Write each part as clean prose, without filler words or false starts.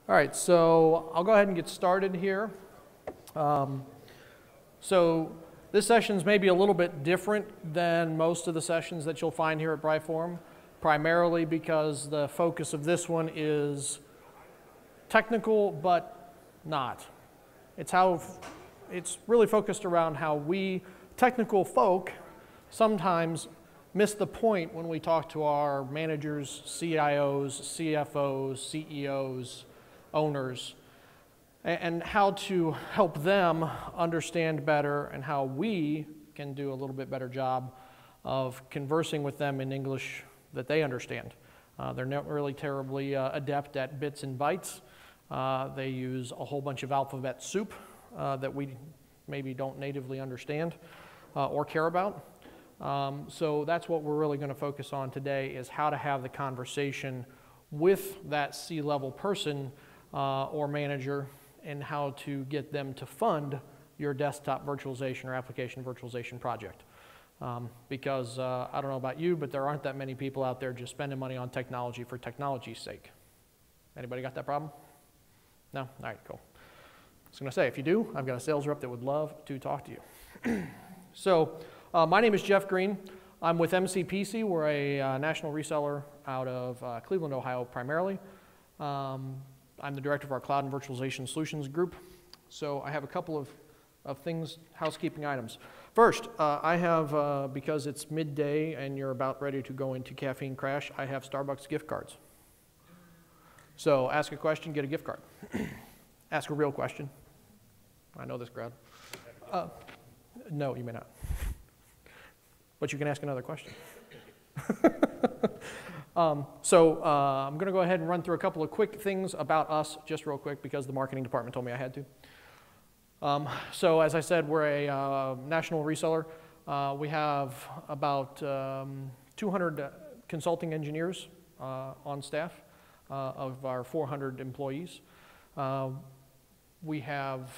All right, so I'll go ahead and get started here. So this session is maybe a little bit different than most of the sessions that you'll find here at BriForum, primarily because the focus of this one is technical, but not. It's really focused around how we technical folk sometimes miss the point when we talk to our managers, CIOs, CFOs, CEOs, owners, and how to help them understand better and how we can do a little bit better job of conversing with them in English that they understand. They're not really terribly adept at bits and bytes. They use a whole bunch of alphabet soup that we maybe don't natively understand or care about. So that's what we're really going to focus on today, is how to have the conversation with that C-level person or manager, and how to get them to fund your desktop virtualization or application virtualization project. Because I don't know about you, but there aren't that many people out there just spending money on technology for technology's sake. Anybody got that problem? No? All right, cool. I was going to say, if you do, I've got a sales rep that would love to talk to you. So my name is Jeff Green. I'm with MCPC. We're a national reseller out of Cleveland, Ohio, primarily. I'm the director of our Cloud and Virtualization Solutions group. So I have a couple of things, housekeeping items. First, I have, because it's midday and you're about ready to go into caffeine crash, I have Starbucks gift cards. So ask a question, get a gift card. Ask a real question. I know this crowd. No, you may not. But you can ask another question. I'm going to go ahead and run through a couple of quick things about us, just real quick, because the marketing department told me I had to. So as I said, we're a national reseller. We have about 200 consulting engineers on staff of our 400 employees. We have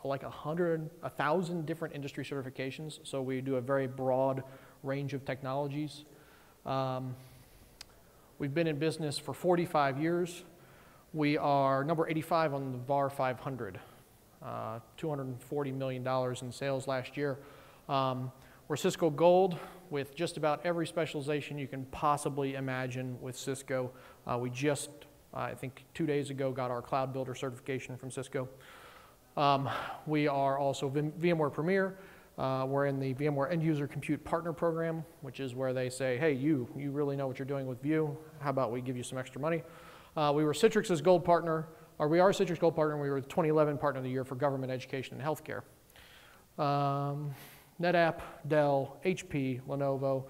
like 1,000 different industry certifications, so we do a very broad range of technologies. We've been in business for 45 years. We are number 85 on the VAR 500, $240 million in sales last year. We're Cisco Gold with just about every specialization you can possibly imagine with Cisco. We just, I think 2 days ago, got our Cloud Builder certification from Cisco. We are also VMware Premier. We're in the VMware End User Compute Partner Program, which is where they say, hey, you really know what you're doing with View. How about we give you some extra money? We were Citrix's Gold Partner, or we are Citrix Gold Partner, and we were the 2011 Partner of the Year for Government Education and Healthcare. NetApp, Dell, HP, Lenovo.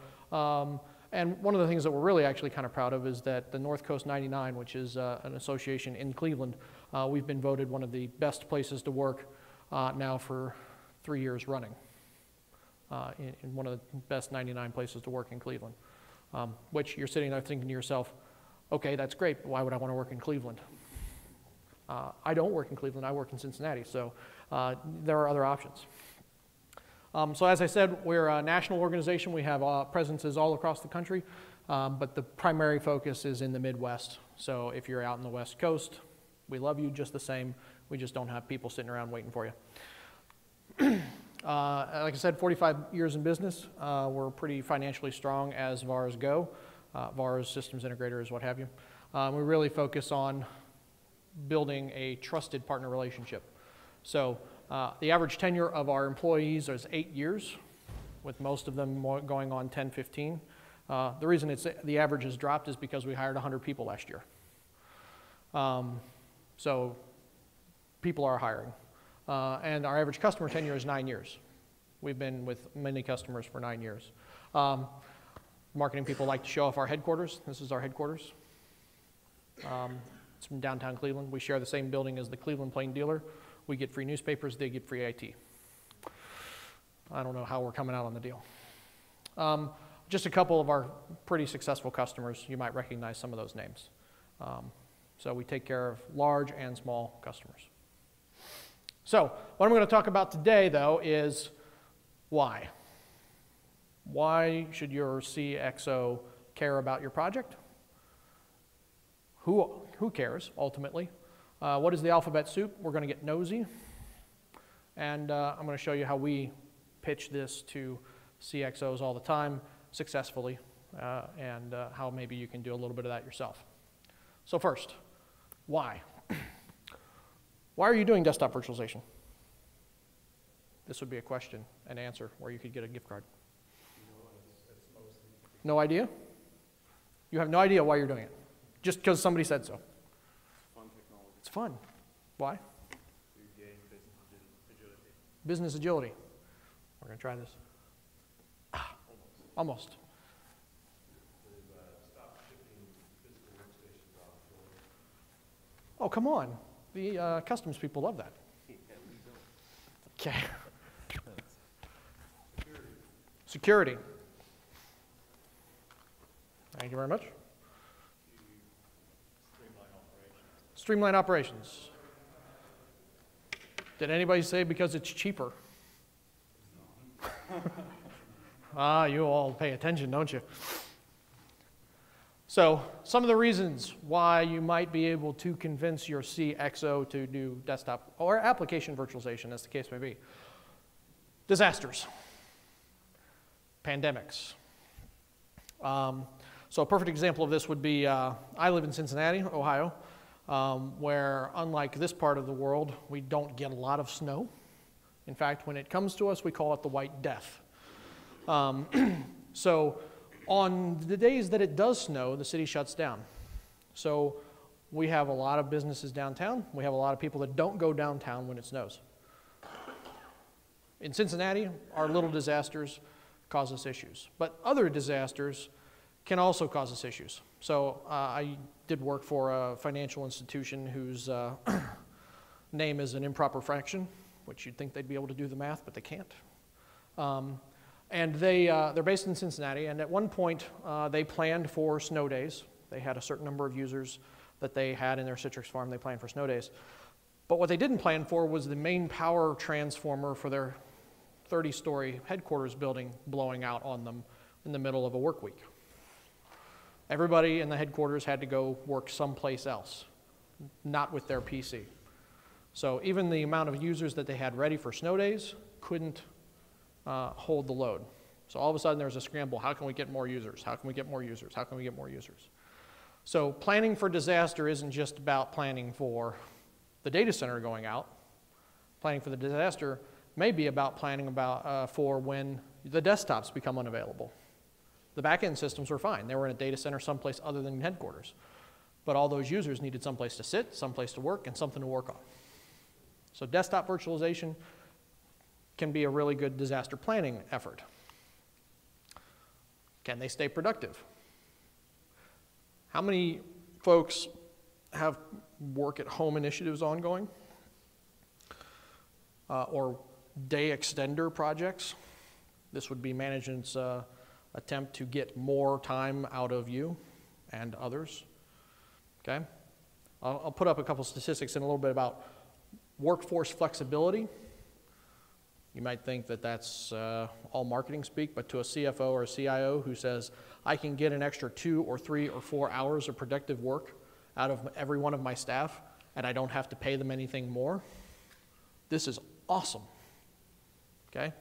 And one of the things that we're really actually kind of proud of is that the North Coast 99, which is an association in Cleveland, we've been voted one of the best places to work now for 3 years running. In one of the best 99 places to work in Cleveland, which you're sitting there thinking to yourself, okay, that's great, but why would I want to work in Cleveland? I don't work in Cleveland, I work in Cincinnati, so there are other options. So as I said, we're a national organization. We have presences all across the country, but the primary focus is in the Midwest. So if you're out in the West Coast, we love you just the same. We just don't have people sitting around waiting for you. Like I said, 45 years in business. We're pretty financially strong as VARs go. VARs, systems integrators, what have you. We really focus on building a trusted partner relationship. So the average tenure of our employees is 8 years, with most of them going on 10, 15. The reason the average has dropped is because we hired 100 people last year. So people are hiring. And our average customer tenure is 9 years. We've been with many customers for 9 years. Marketing people like to show off our headquarters. This is our headquarters. It's from downtown Cleveland. We share the same building as the Cleveland Plain Dealer. We get free newspapers, they get free IT. I don't know how we're coming out on the deal. Just a couple of our pretty successful customers. You might recognize some of those names. So we take care of large and small customers. So what I'm going to talk about today, though, is why. Why should your CXO care about your project? who cares, ultimately? What is the alphabet soup? We're going to get nosy. And I'm going to show you how we pitch this to CXOs all the time, successfully, and how maybe you can do a little bit of that yourself. So first, why? Why are you doing desktop virtualization? This would be a question and answer where you could get a gift card. No idea? You have no idea why you're doing it, just because somebody said so. Fun technology. It's fun. Why? To gain business agility. Business agility. We're going to try this. Almost. Stop shipping physical workstations off the floor. Oh, come on. The customs people love that. Yeah, we don't. Okay. Security. Thank you very much. Streamline operations. Did anybody say because it's cheaper? You all pay attention, don't you? So, some of the reasons why you might be able to convince your CXO to do desktop or application virtualization, as the case may be. Disasters. Pandemics. So a perfect example of this would be, I live in Cincinnati, Ohio, where unlike this part of the world, we don't get a lot of snow. In fact, when it comes to us, we call it the White Death. So on the days that it does snow, the city shuts down. So we have a lot of businesses downtown. We have a lot of people that don't go downtown when it snows. In Cincinnati, our little disasters cause us issues. But other disasters can also cause us issues. So I did work for a financial institution whose name is an improper fraction, which you'd think they'd be able to do the math, but they can't. And they're based in Cincinnati, and at one point they planned for snow days. They had a certain number of users that they had in their citrus farm. They planned for snow days. But what they didn't plan for was the main power transformer for their 30-story headquarters building blowing out on them in the middle of a work week. Everybody in the headquarters had to go work someplace else, not with their PC. So even the amount of users that they had ready for snow days couldn't hold the load. So all of a sudden there's a scramble. How can we get more users? How can we get more users? How can we get more users? So planning for disaster isn't just about planning for the data center going out. Planning for the disaster may be about planning for when the desktops become unavailable. The back-end systems were fine. They were in a data center someplace other than headquarters. But all those users needed someplace to sit, someplace to work, and something to work on. So desktop virtualization can be a really good disaster planning effort. Can they stay productive? How many folks have work-at-home initiatives ongoing? Or day extender projects? This would be management's attempt to get more time out of you and others. Okay? I'll put up a couple statistics in a little bit about workforce flexibility. You might think that that's all marketing speak, but to a CFO or a CIO who says, I can get an extra 2 or 3 or 4 hours of productive work out of every one of my staff, and I don't have to pay them anything more, this is awesome. Okay?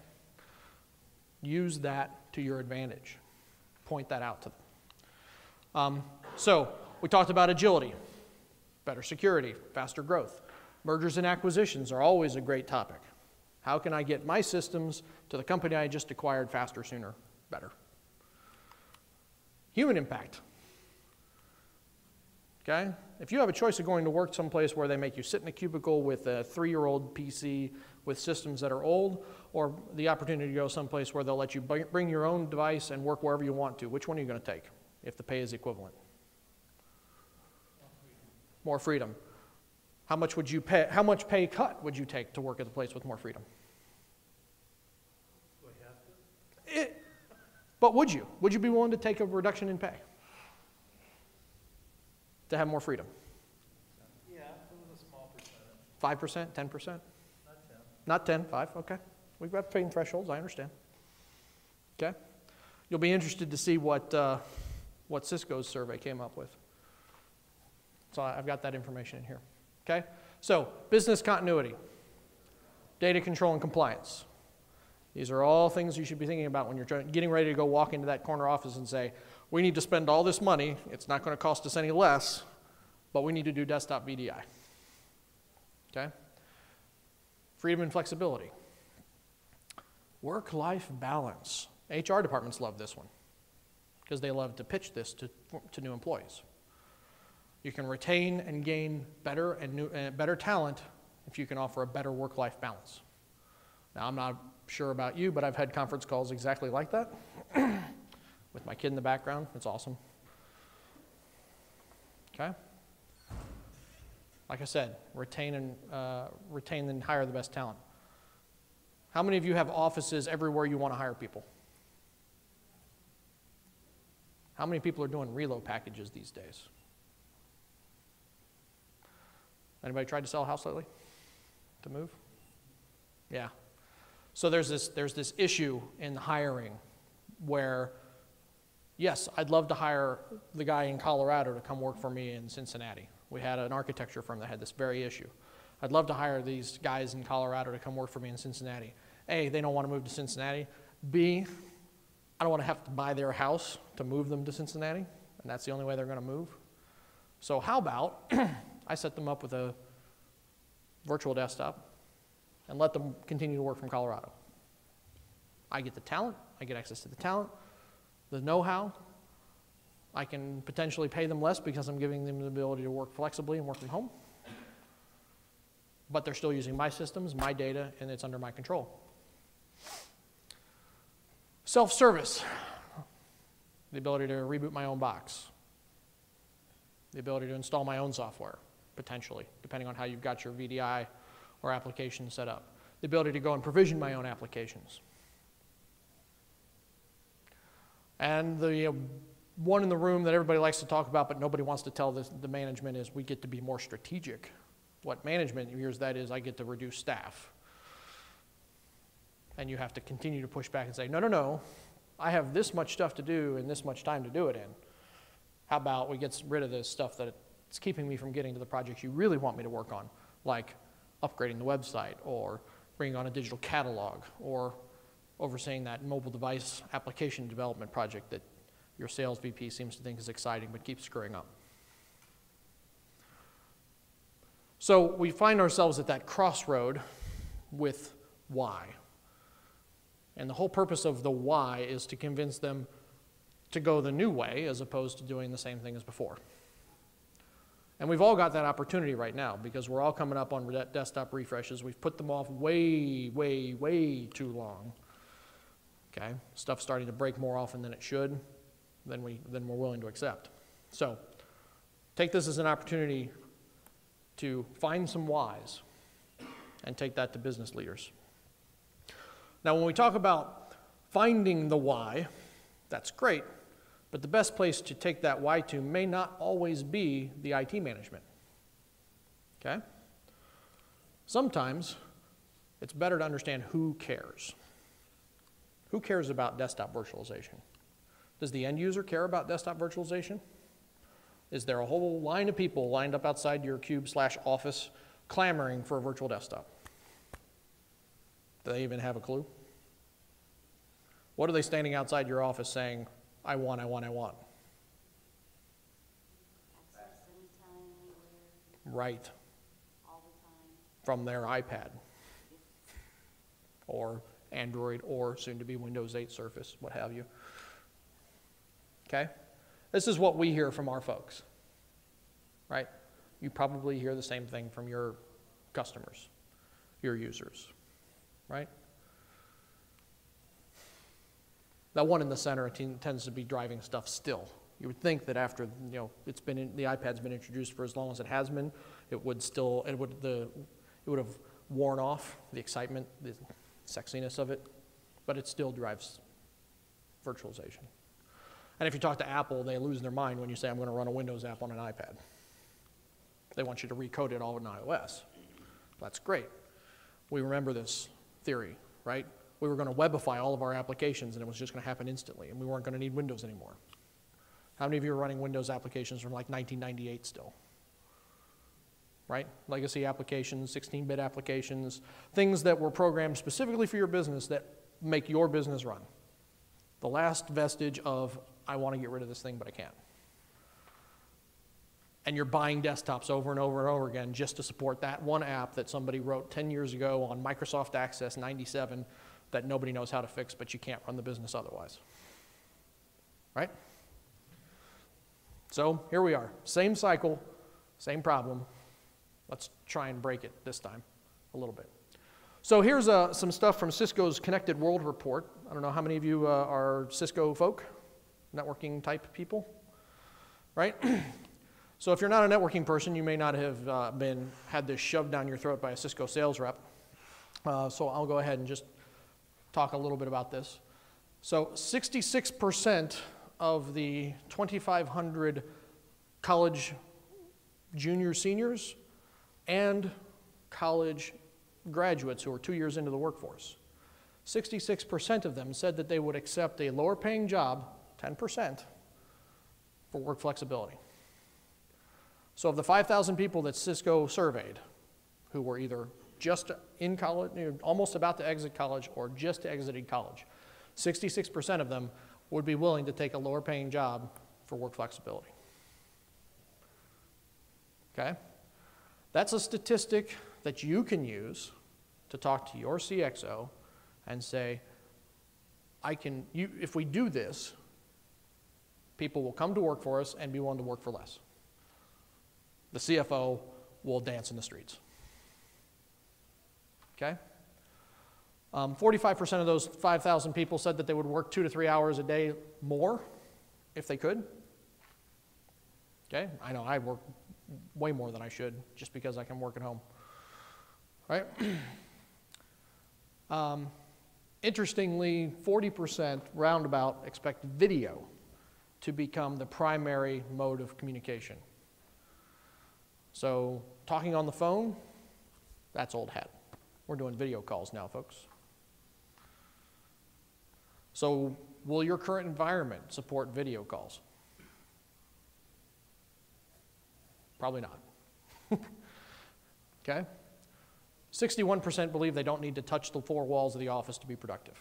Use that to your advantage. Point that out to them. So we talked about agility, better security, faster growth. Mergers and acquisitions are always a great topic. How can I get my systems to the company I just acquired faster, sooner, better? Human impact. Okay? If you have a choice of going to work someplace where they make you sit in a cubicle with a 3-year-old PC with systems that are old, or the opportunity to go someplace where they'll let you bring your own device and work wherever you want to, which one are you going to take if the pay is equivalent? More freedom. How much would you pay? How much pay cut would you take to work at a place with more freedom? Do I have to? But would you? Would you be willing to take a reduction in pay to have more freedom? Yeah, it was a small percentage. 5%, 10%? Not 10. Not 10, 5, okay. We've got paying thresholds, I understand. Okay? You'll be interested to see what Cisco's survey came up with. So I've got that information in here. Okay? So business continuity, data control and compliance. These are all things you should be thinking about when you're getting ready to go walk into that corner office and say, we need to spend all this money. It's not going to cost us any less, but we need to do desktop VDI. Okay? Freedom and flexibility. Work-life balance. HR departments love this one because they love to pitch this to new employees. You can retain and gain better talent if you can offer a better work-life balance. Now, I'm not sure about you, but I've had conference calls exactly like that with my kid in the background. It's awesome. Okay? Like I said, retain and hire the best talent. How many of you have offices everywhere you want to hire people? How many people are doing reload packages these days? Anybody tried to sell a house lately? To move? Yeah. So there's this issue in hiring where, yes, I'd love to hire the guy in Colorado to come work for me in Cincinnati. We had an architecture firm that had this very issue. I'd love to hire these guys in Colorado to come work for me in Cincinnati. A, they don't want to move to Cincinnati. B, I don't want to have to buy their house to move them to Cincinnati, and that's the only way they're going to move. So how about I set them up with a virtual desktop and let them continue to work from Colorado. I get the talent, I get access to the talent, the know-how. I can potentially pay them less because I'm giving them the ability to work flexibly and work from home. But they're still using my systems, my data, and it's under my control. Self-service, the ability to reboot my own box, the ability to install my own software, potentially, depending on how you've got your VDI or application set up. The ability to go and provision my own applications. And the one in the room that everybody likes to talk about but nobody wants to tell the management is we get to be more strategic. What management hears that is I get to reduce staff. And you have to continue to push back and say, no, no, no, I have this much stuff to do and this much time to do it in. How about we get rid of this stuff that it's keeping me from getting to the projects you really want me to work on, like upgrading the website or bringing on a digital catalog or overseeing that mobile device application development project that your sales VP seems to think is exciting but keeps screwing up. So we find ourselves at that crossroad with why. And the whole purpose of the why is to convince them to go the new way as opposed to doing the same thing as before. And we've all got that opportunity right now because we're all coming up on desktop refreshes. We've put them off way, way, way too long. Okay? Stuff's starting to break more often than it should, than we're willing to accept. So take this as an opportunity to find some whys and take that to business leaders. Now, when we talk about finding the why, that's great, but the best place to take that why to may not always be the IT management. Okay? Sometimes it's better to understand who cares. Who cares about desktop virtualization? Does the end user care about desktop virtualization? Is there a whole line of people lined up outside your cube/office clamoring for a virtual desktop? Do they even have a clue? What are they standing outside your office saying, I want, I want, I want? Access anytime, anywhere. Right. All the time. From their iPad. Or Android, or soon to be Windows 8 Surface, what have you. Okay? This is what we hear from our folks. Right? You probably hear the same thing from your customers, your users. Right? That one in the center tends to be driving stuff still. You would think that after the iPad's been introduced for as long as it has been, it would have worn off the excitement, the sexiness of it, but it still drives virtualization. And if you talk to Apple, they lose their mind when you say, I'm going to run a Windows app on an iPad. They want you to recode it all in iOS. That's great. We remember this theory, right? We were going to webify all of our applications and it was just going to happen instantly and we weren't going to need Windows anymore. How many of you are running Windows applications from like 1998 still? right? Legacy applications, 16-bit applications, things that were programmed specifically for your business that make your business run. The last vestige of, I want to get rid of this thing, but I can't. And you're buying desktops over and over and over again just to support that one app that somebody wrote 10 years ago on Microsoft Access 97 that nobody knows how to fix, but you can't run the business otherwise. Right? So here we are. Same cycle, same problem. Let's try and break it this time a little bit. So here's some stuff from Cisco's Connected World report. I don't know how many of you are Cisco folk, networking type people, right? So if you're not a networking person, you may not have had this shoved down your throat by a Cisco sales rep. So I'll go ahead and just talk a little bit about this. So 66% of the 2,500 college junior seniors and college graduates who are 2 years into the workforce, 66% of them said that they would accept a lower paying job, 10%, for work flexibility. So of the 5,000 people that Cisco surveyed, who were either just in college, almost about to exit college, or just exited college, 66% of them would be willing to take a lower paying job for work flexibility. Okay? That's a statistic that you can use to talk to your CXO and say, if we do this, people will come to work for us and be willing to work for less. The CFO will dance in the streets. Okay? 45% of those 5,000 people said that they would work 2 to 3 hours a day more if they could. Okay? I know I work way more than I should just because I can work at home. Right? Interestingly, 40% roundabout expect video to become the primary mode of communication. So talking on the phone, that's old hat. We're doing video calls now, folks. So will your current environment support video calls? Probably not. Okay? 61% believe they don't need to touch the four walls of the office to be productive.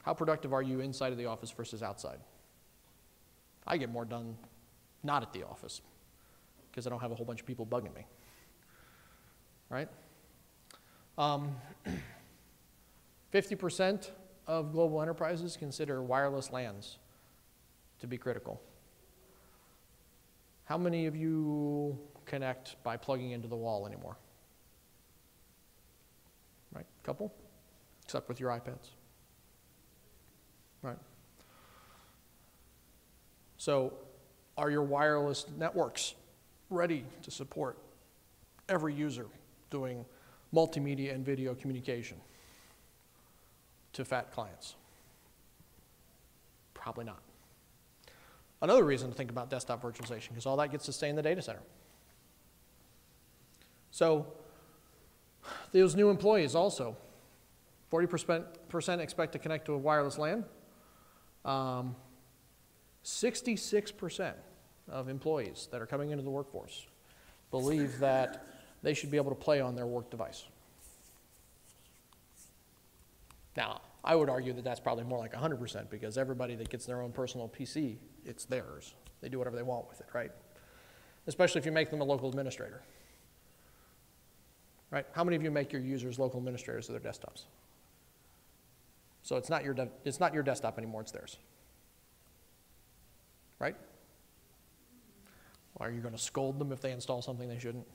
How productive are you inside of the office versus outside? I get more done not at the office because I don't have a whole bunch of people bugging me. Right? 50% of global enterprises consider wireless LANs to be critical. How many of you connect by plugging into the wall anymore? Right? Couple? Except with your iPads. Right? So, are your wireless networks ready to support every user doing multimedia and video communication to fat clients? Probably not. Another reason to think about desktop virtualization, because all that gets to stay in the data center. So those new employees also, 40% expect to connect to a wireless LAN. 66% of employees that are coming into the workforce believe that they should be able to play on their work device. Now, I would argue that that's probably more like 100% because everybody that gets their own personal PC, it's theirs. They do whatever they want with it, right? Especially if you make them a local administrator. Right? How many of you make your users local administrators of their desktops? So it's not your desktop anymore, it's theirs. Right? Are you going to scold them if they install something they shouldn't?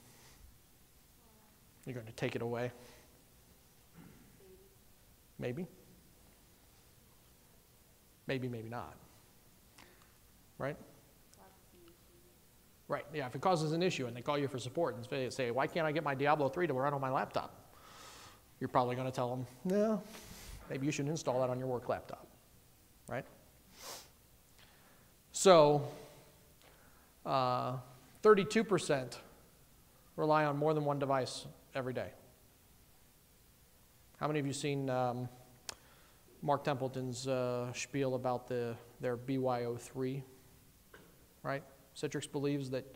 You're going to take it away? Maybe. Maybe, maybe not. Right? Right, yeah, if it causes an issue and they call you for support and say, why can't I get my Diablo 3 to run on my laptop? You're probably going to tell them, no, maybe you should install that on your work laptop. Right? So, 32% rely on more than one device every day. How many of you seen Mark Templeton's spiel about their BYO3? Right? Citrix believes that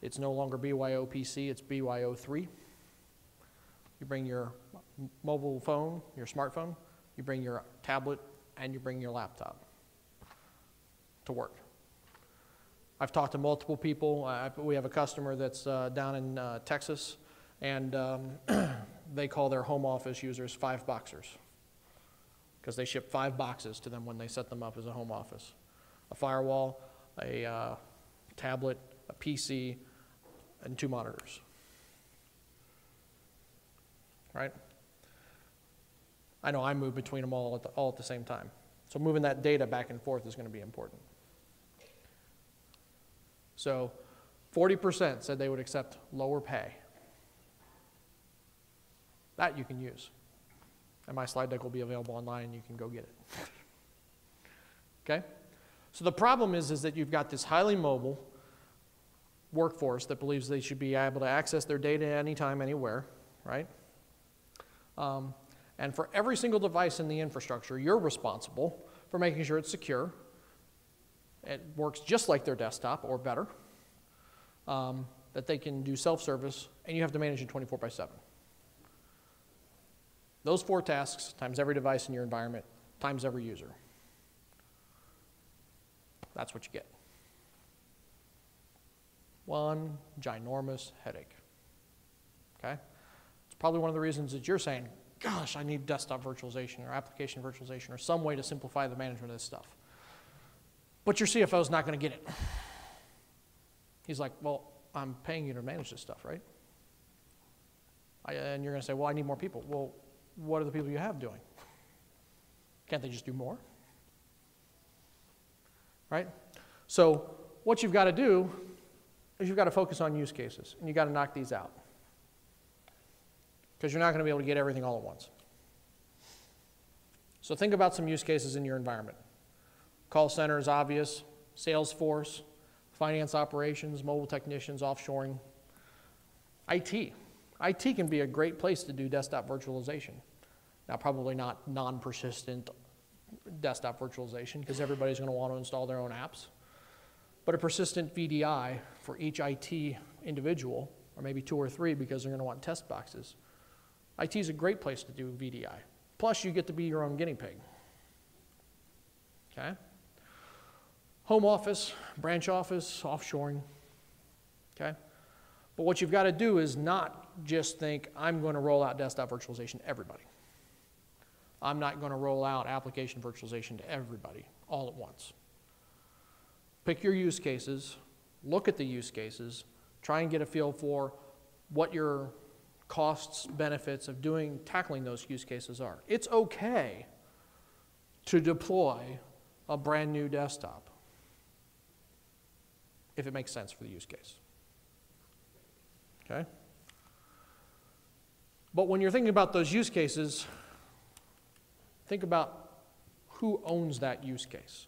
It's no longer BYO PC, it's BYO 3. You bring your mobile phone, your smartphone, you bring your tablet, and you bring your laptop to work. I've talked to multiple people. We have a customer that's down in Texas, and they call their home office users 5 boxers because they ship 5 boxes to them when they set them up as a home office. A firewall, a tablet, a PC, and 2 monitors. Right? I know I move between them all at the same time. So moving that data back and forth is going to be important. So 40% said they would accept lower pay. That you can use. And my slide deck will be available online and you can go get it. Okay? So the problem is that you've got this highly mobile workforce that believes they should be able to access their data anytime, anywhere, right? And for every single device in the infrastructure, you're responsible for making sure it's secure. It works just like their desktop or better, that they can do self-service, and you have to manage it 24/7. Those 4 tasks times every device in your environment times every user. That's what you get. One ginormous headache. Okay? It's probably one of the reasons that you're saying, gosh, I need desktop virtualization or application virtualization or some way to simplify the management of this stuff. But your CFO is not going to get it. He's like, well, I'm paying you to manage this stuff, right? And you're going to say, well, I need more people. Well, what are the people you have doing? Can't they just do more? Right? So what you've got to do is you've got to focus on use cases, and you've got to knock these out. Because you're not going to be able to get everything all at once. So think about some use cases in your environment. Call center is obvious, Salesforce, finance operations, mobile technicians, offshoring. IT. IT can be a great place to do desktop virtualization. Now, probably not non-persistent desktop virtualization because everybody's going to want to install their own apps. But a persistent VDI for each IT individual, or maybe 2 or 3 because they're going to want test boxes. IT is a great place to do VDI. Plus, you get to be your own guinea pig. Okay? Home office, branch office, offshoring. Okay? But what you've got to do is not just think, I'm going to roll out desktop virtualization to everybody. I'm not going to roll out application virtualization to everybody all at once. Pick your use cases, look at the use cases, try and get a feel for what your costs, benefits of tackling those use cases are. It's okay to deploy a brand new desktop if it makes sense for the use case. Okay? But when you're thinking about those use cases, think about who owns that use case.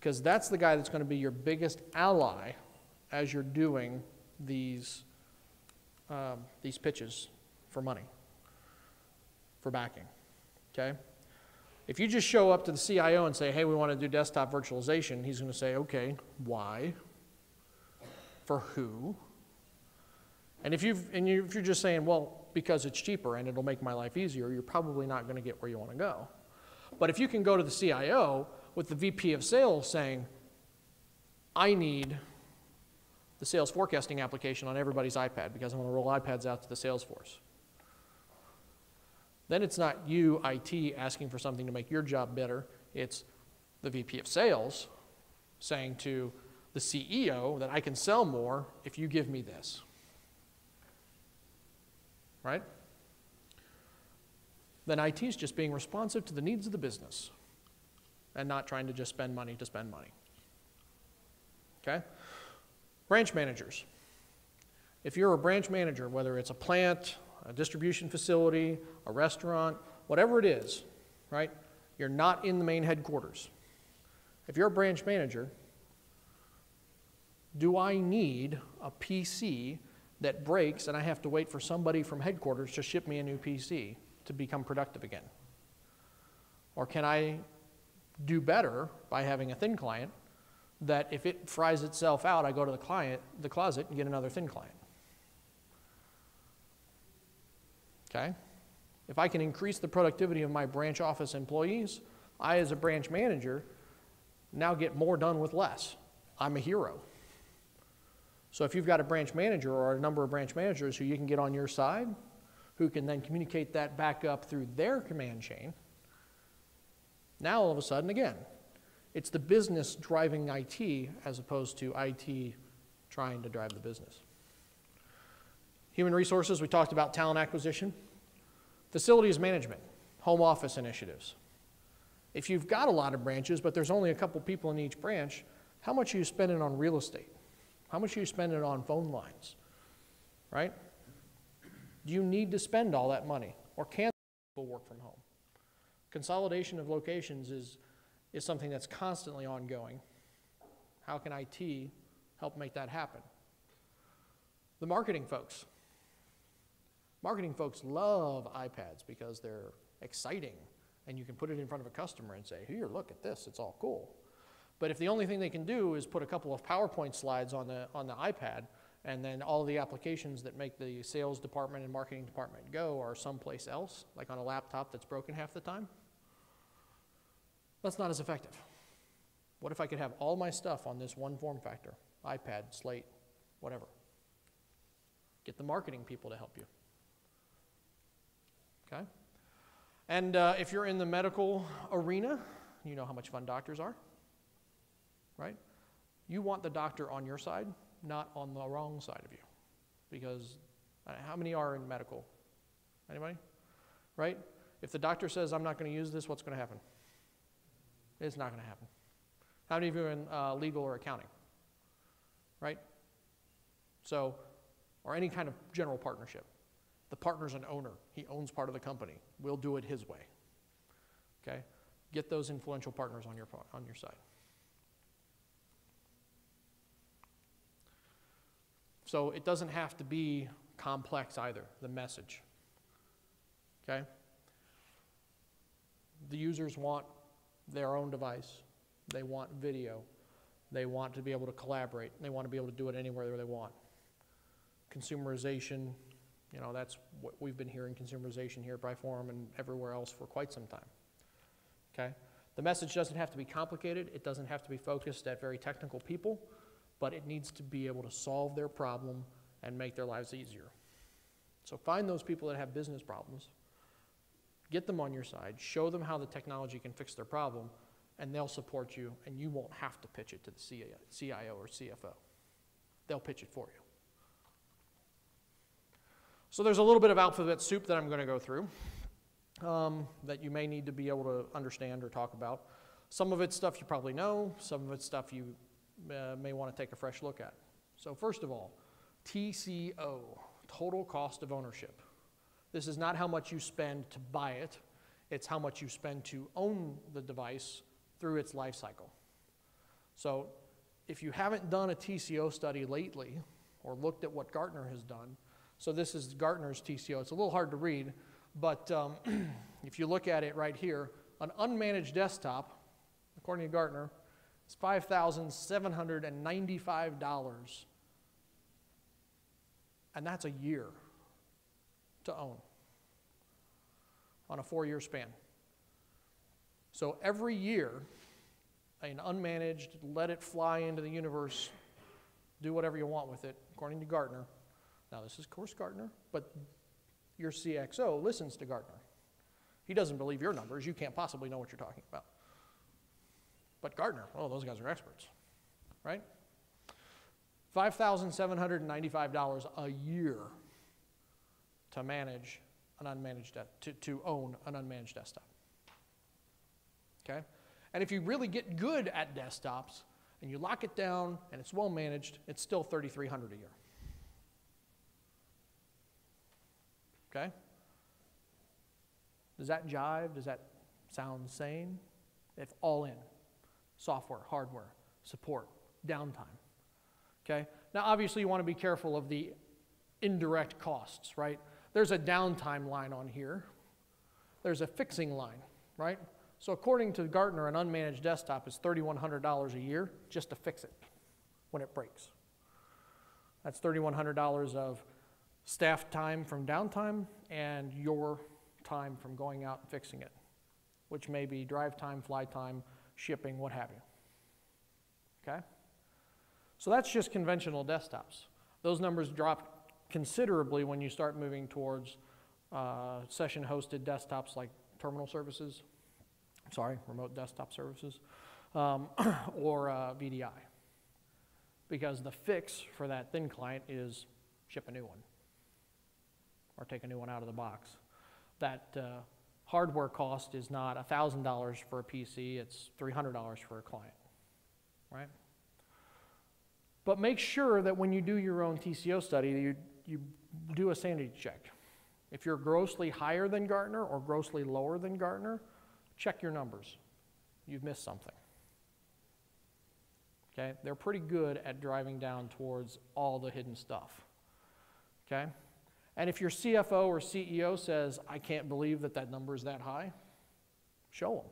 Because that's the guy that's going to be your biggest ally as you're doing these pitches for money, for backing, okay? If you just show up to the CIO and say, hey, we want to do desktop virtualization, he's going to say, okay, why? For who? And if you're just saying, well, because it's cheaper and it'll make my life easier, you're probably not going to get where you want to go. But if you can go to the CIO with the VP of sales saying, I need the sales forecasting application on everybody's iPad because I'm going to roll iPads out to the sales force. Then it's not you, IT, asking for something to make your job better. It's the VP of sales saying to the CEO that I can sell more if you give me this. Right? Then IT is just being responsive to the needs of the business and not trying to just spend money to spend money. Okay? Branch managers. If you're a branch manager, whether it's a plant, a distribution facility, a restaurant, whatever it is, right? You're not in the main headquarters. If you're a branch manager, do I need a PC that breaks and I have to wait for somebody from headquarters to ship me a new PC to become productive again? Or can I do better by having a thin client that if it fries itself out, I go to the closet and get another thin client. Okay? If I can increase the productivity of my branch office employees, I as a branch manager now get more done with less. I'm a hero. So if you've got a branch manager or a number of branch managers who you can get on your side, who can then communicate that back up through their command chain, now all of a sudden, again, it's the business driving IT as opposed to IT trying to drive the business. Human resources, we talked about talent acquisition. Facilities management, home office initiatives. If you've got a lot of branches, but there's only a couple people in each branch, how much are you spending on real estate? How much are you spending on phone lines, right? Do you need to spend all that money, or can people work from home? Consolidation of locations is something that's constantly ongoing. How can IT help make that happen? The marketing folks. Marketing folks love iPads because they're exciting, and you can put it in front of a customer and say, here, look at this, it's all cool. But if the only thing they can do is put a couple of PowerPoint slides on the iPad, and then all the applications that make the sales department and marketing department go are someplace else, like on a laptop that's broken half the time, that's not as effective. What if I could have all my stuff on this one form factor, iPad, Slate, whatever? Get the marketing people to help you. Okay? And if you're in the medical arena, you know how much fun doctors are, right? You want the doctor on your side, not on the wrong side of you. Because how many are in medical? Anybody? Right? If the doctor says, I'm not going to use this, what's going to happen? It's not going to happen. How many of you are in legal or accounting? Right? So, or any kind of general partnership. The partner's an owner. He owns part of the company. We'll do it his way. Okay? Get those influential partners on your side. So it doesn't have to be complex either, the message. Okay? The users want their own device. They want video. They want to be able to collaborate. They want to be able to do it anywhere they want. Consumerization, you know, that's what we've been hearing, consumerization here at BriForum and everywhere else for quite some time. Okay? The message doesn't have to be complicated. It doesn't have to be focused at very technical people, but it needs to be able to solve their problem and make their lives easier. So find those people that have business problems, get them on your side, show them how the technology can fix their problem, and they'll support you, and you won't have to pitch it to the CIO or CFO. They'll pitch it for you. So there's a little bit of alphabet soup that I'm going to go through that you may need to be able to understand or talk about. Some of it's stuff you probably know. Some of it's stuff you may want to take a fresh look at. So first of all, TCO, total cost of ownership. This is not how much you spend to buy it. It's how much you spend to own the device through its life cycle. So if you haven't done a TCO study lately or looked at what Gartner has done, so this is Gartner's TCO. It's a little hard to read, but if you look at it right here, an unmanaged desktop, according to Gartner, is $5,795, and that's a year to own on a 4-year span. So every year, an unmanaged, let it fly into the universe, do whatever you want with it, according to Gartner. Now, this is, of course, Gartner, but your CXO listens to Gartner. He doesn't believe your numbers. You can't possibly know what you're talking about. But Gartner, oh, those guys are experts, right? $5,795 a year to manage an unmanaged, to own an unmanaged desktop. Okay? And if you really get good at desktops and you lock it down and it's well managed, it's still $3,300 a year. Okay? Does that jive? Does that sound sane? It's all in. Software, hardware, support, downtime. Okay? Now, obviously, you want to be careful of the indirect costs, right? There's a downtime line on here. There's a fixing line, right? So according to Gartner, an unmanaged desktop is $3,100 a year just to fix it when it breaks. That's $3,100 of staff time from downtime and your time from going out and fixing it, which may be drive time, fly time, shipping, what have you. Okay? So that's just conventional desktops. Those numbers drop considerably when you start moving towards session-hosted desktops like terminal services, remote desktop services, or VDI. Because the fix for that thin client is ship a new one or take a new one out of the box. That hardware cost is not $1,000 for a PC, it's $300 for a client, right? But make sure that when you do your own TCO study, you do a sanity check. If you're grossly higher than Gartner or grossly lower than Gartner, check your numbers. You've missed something. Okay? They're pretty good at driving down towards all the hidden stuff. Okay? And if your CFO or CEO says, I can't believe that that number is that high, show them.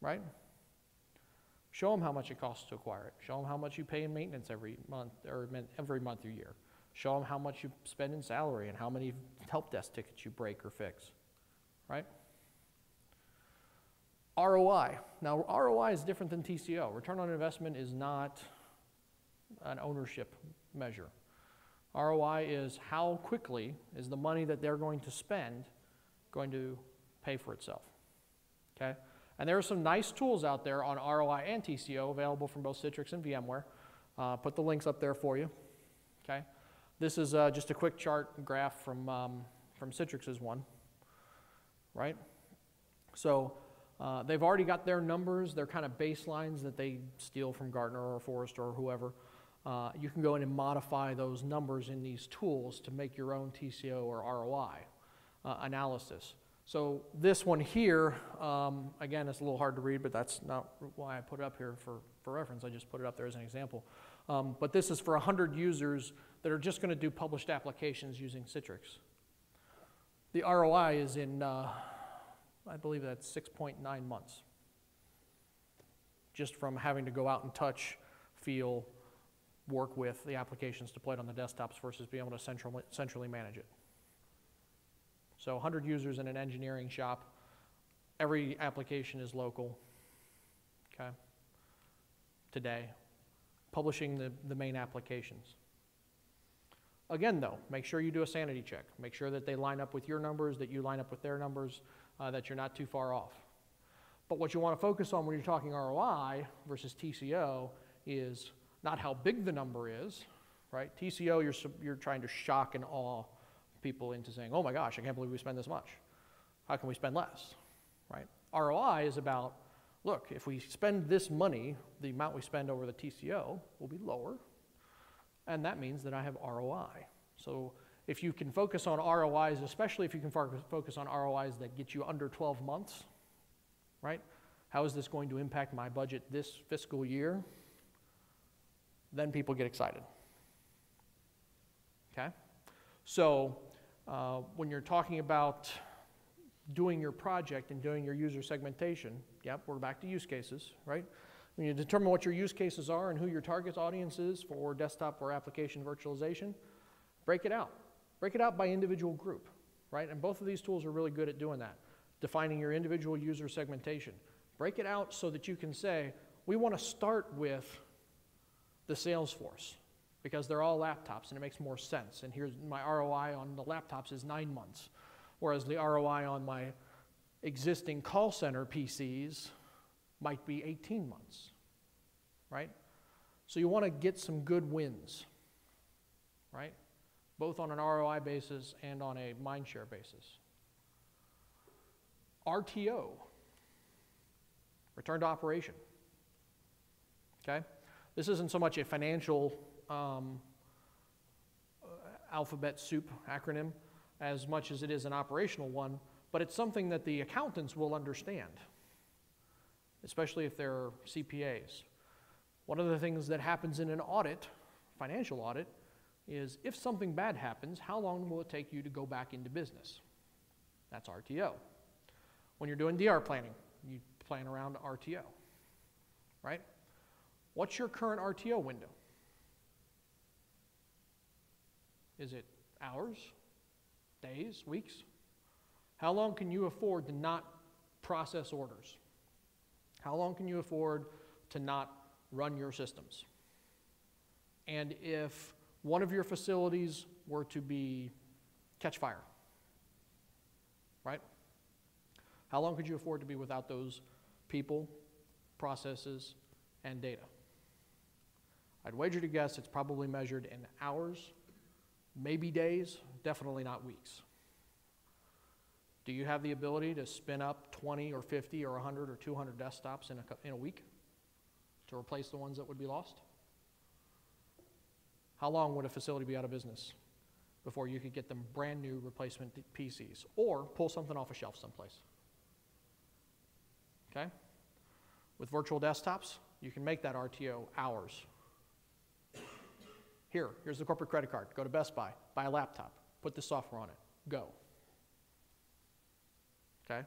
Right? Show them how much it costs to acquire it. Show them how much you pay in maintenance every month or year. Show them how much you spend in salary and how many help desk tickets you break or fix. Right? ROI. Now, ROI is different than TCO. Return on investment is not an ownership measure. ROI is how quickly is the money that they're going to spend going to pay for itself. Okay? And there are some nice tools out there on ROI and TCO available from both Citrix and VMware. Put the links up there for you. Okay? This is just a quick chart graph from Citrix's one. Right? So they've already got their numbers, their kind of baselines that they steal from Gartner or Forrester or whoever. You can go in and modify those numbers in these tools to make your own TCO or ROI analysis. So this one here, again, it's a little hard to read, but that's not why I put it up here for reference. I just put it up there as an example. But this is for 100 users that are just going to do published applications using Citrix. The ROI is in, I believe that's 6.9 months. Just from having to go out and touch, feel, work with the applications deployed on the desktops versus being able to centrally manage it. So 100 users in an engineering shop, every application is local, okay, today, publishing the main applications. Again, though, make sure you do a sanity check. Make sure that they line up with your numbers, that you line up with their numbers, that you're not too far off. But what you want to focus on when you're talking ROI versus TCO is not how big the number is, right? TCO, you're trying to shock and awe people into saying, oh my gosh, I can't believe we spend this much. How can we spend less, right? ROI is about, look, if we spend this money, the amount we spend over the TCO will be lower, and that means that I have ROI. So if you can focus on ROIs, especially if you can focus on ROIs that get you under 12 months, right? How is this going to impact my budget this fiscal year? Then people get excited. Okay? So when you're talking about doing your project and doing your user segmentation, yep, we're back to use cases, right? When you determine what your use cases are and who your target audience is for desktop or application virtualization, break it out. Break it out by individual group, right? And both of these tools are really good at doing that, defining your individual user segmentation. Break it out so that you can say, we want to start with the sales force because they're all laptops and it makes more sense. And here's my ROI on the laptops is 9 months, whereas the ROI on my existing call center PCs might be 18 months, right? So you want to get some good wins, right? Both on an ROI basis and on a mindshare basis. RTO, return to operation, okay? This isn't so much a financial alphabet soup acronym as much as it is an operational one, but it's something that the accountants will understand, especially if they're CPAs. One of the things that happens in an audit, financial audit, is if something bad happens, how long will it take you to go back into business? That's RTO. When you're doing DR planning, you plan around RTO, right? What's your current RTO window? Is it hours, days, weeks? How long can you afford to not process orders? How long can you afford to not run your systems? And if one of your facilities were to catch fire, right? How long could you afford to be without those people, processes, and data? I'd wager to guess it's probably measured in hours, maybe days, definitely not weeks. Do you have the ability to spin up 20 or 50 or 100 or 200 desktops in a week to replace the ones that would be lost? How long would a facility be out of business before you could get them brand new replacement PCs or pull something off a shelf someplace? Okay? With virtual desktops, you can make that RTO hours. Here's the corporate credit card. Go to Best Buy, buy a laptop, put the software on it, go. Okay?